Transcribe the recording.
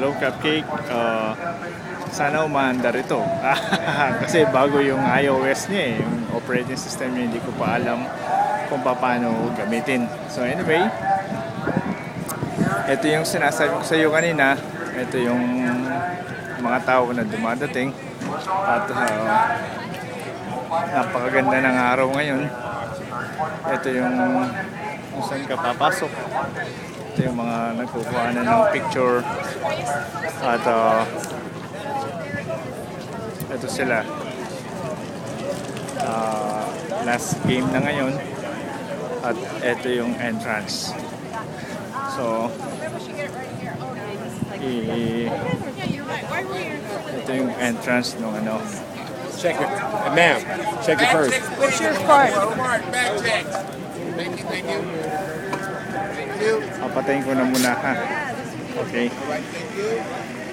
Hello Cupcake. Sana umaandar ito. Kasi bago yung iOS niya yung operating system niya, hindi ko pa alam kung paano gamitin. So anyway, ito yung sinasabi ko sa iyo kanina. Ito yung mga tao na dumadating. At napakaganda ng araw ngayon. Ito yung kung saan ka papasok. Ito yung mga nagkukuha na ng picture. At ito sila. Last game na ngayon. At ito yung entrance. So, ito yung entrance ng ano. Check it. Ma'am, check it first. What's your card? Thank you. Papatayin ko na muna ha. Okay. Thank you.